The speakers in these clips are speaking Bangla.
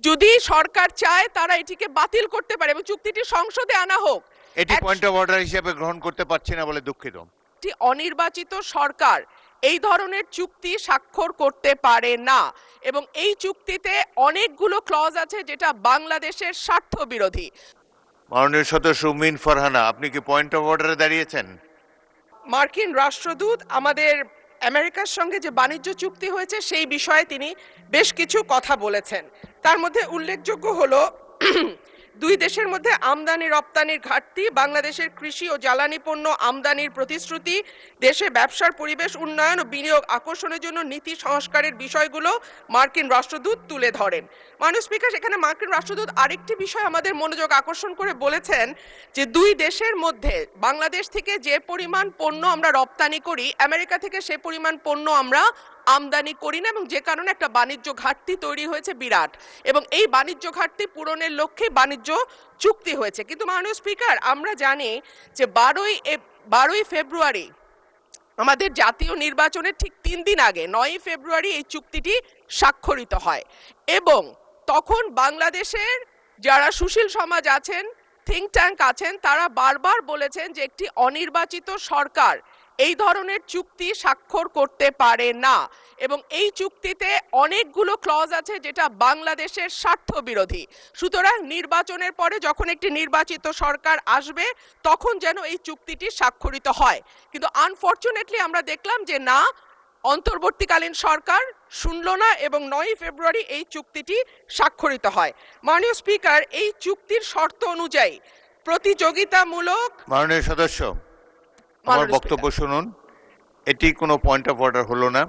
যদি সরকার চায় তারা এটিকে বাতিল করতে পারে এবং চুক্তিটি সংসদে আনা হোক। এটি পয়েন্ট অফ অর্ডার হিসেবে গ্রহণ করতে পারছি না বলে দুঃখিত। একটি অনির্বাচিত সরকার এই ধরনের চুক্তি স্বাক্ষর করতে পারে না এবং এই চুক্তিতে অনেকগুলো ক্লজ আছে যেটা বাংলাদেশের স্বার্থ বিরোধী। মাননীয় সদস্য উমিন ফারহানা, আপনি কি পয়েন্ট অফ অর্ডারে দাঁড়িয়েছেন? মার্কিন রাষ্ট্রদূত আমাদের আমেরিকার সঙ্গে যে বাণিজ্য চুক্তি হয়েছে সেই বিষয়ে তিনি বেশ কিছু কথা বলেছেন। তার মধ্যে উল্লেখযোগ্য হলো দুই দেশের মধ্যে আমদানি রপ্তানির ঘাটতি, বাংলাদেশের কৃষি ও জ্বালানি পণ্য আমদানির প্রতিশ্রুতি, দেশে ব্যবসার পরিবেশ উন্নয়ন ও বিনিয়োগ আকর্ষণের জন্য নীতি সংস্কারের বিষয়গুলো মার্কিন রাষ্ট্রদূত তুলে ধরেন। মাননীয় স্পিকার, সেখানে মার্কিন রাষ্ট্রদূত আরেকটি বিষয় আমাদের মনোযোগ আকর্ষণ করে বলেছেন যে দুই দেশের মধ্যে বাংলাদেশ থেকে যে পরিমাণ পণ্য আমরা রপ্তানি করি, আমেরিকা থেকে সে পরিমাণ পণ্য আমরা আমদানি করি না এবং যে কারণে একটা বাণিজ্য ঘাটতি তৈরি হয়েছে বিরাট, এবং এই বাণিজ্য ঘাটতি পূরণের লক্ষ্যে বাণিজ্য চুক্তি হয়েছে। কিন্তু মাননীয় স্পিকার, আমরা জানি যে 12ই ফেব্রুয়ারি আমাদের জাতীয় নির্বাচনের ঠিক 3 দিন আগে 9ই ফেব্রুয়ারি এই চুক্তিটি স্বাক্ষরিত হয় এবং তখন বাংলাদেশের যারা সুশীল সমাজ আছেন, থিঙ্ক ট্যাঙ্ক আছেন, তারা বারবার বলেছেন যে একটি অনির্বাচিত সরকার এই ধরনের চুক্তি স্বাক্ষর করতে পারে না এবং এই চুক্তিতে অনেকগুলো ক্লজ আছে যেটা বাংলাদেশের স্বার্থ বিরোধী। সুতরাং নির্বাচনের পরে যখন একটি নির্বাচিত সরকার আসবে তখন যেন এই চুক্তিটি স্বাক্ষরিত হয়। কিন্তু আনফরচুনেটলি আমরা দেখলাম যে না, অন্তর্বর্তীকালীন সরকার শুনল না এবং 9ই ফেব্রুয়ারি এই চুক্তিটি স্বাক্ষরিত হয়। মাননীয় স্পিকার, এই চুক্তির শর্ত অনুযায়ী প্রতিযোগিতামূলক। মাননীয় সদস্য, আমার বক্তব্য শুনুন। এটি কোনো পয়েন্ট অফ অর্ডার হলো না।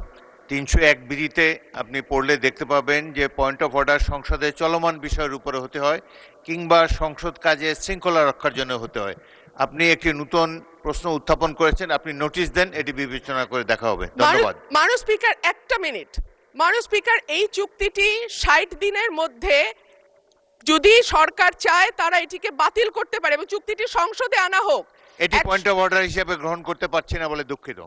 301 বিধিতে আপনি পড়লে দেখতে পাবেন যে পয়েন্ট অফ অর্ডার সংসদে চলমান বিষয়ের উপরে হতে হয় কিংবা সংসদ কাজে শৃঙ্খলা রক্ষার জন্য হতে হয়। আপনি একটি নতুন প্রশ্ন উত্থাপন করেছেন, আপনি নোটিশ দেন, এটি বিবেচনা করে দেখা হবে। ধন্যবাদ। মাননীয় স্পিকার, একটা মিনিট। মাননীয় স্পিকার, এই চুক্তিটি 60 দিনের মধ্যে যদি সরকার চায় তারা এটিকে বাতিল করতে পারে এবং চুক্তিটি সংসদে আনা হোক। এটি পয়েন্ট অফ অর্ডার হিসেবে গ্রহণ করতে পারছি না বলে দুঃখিত।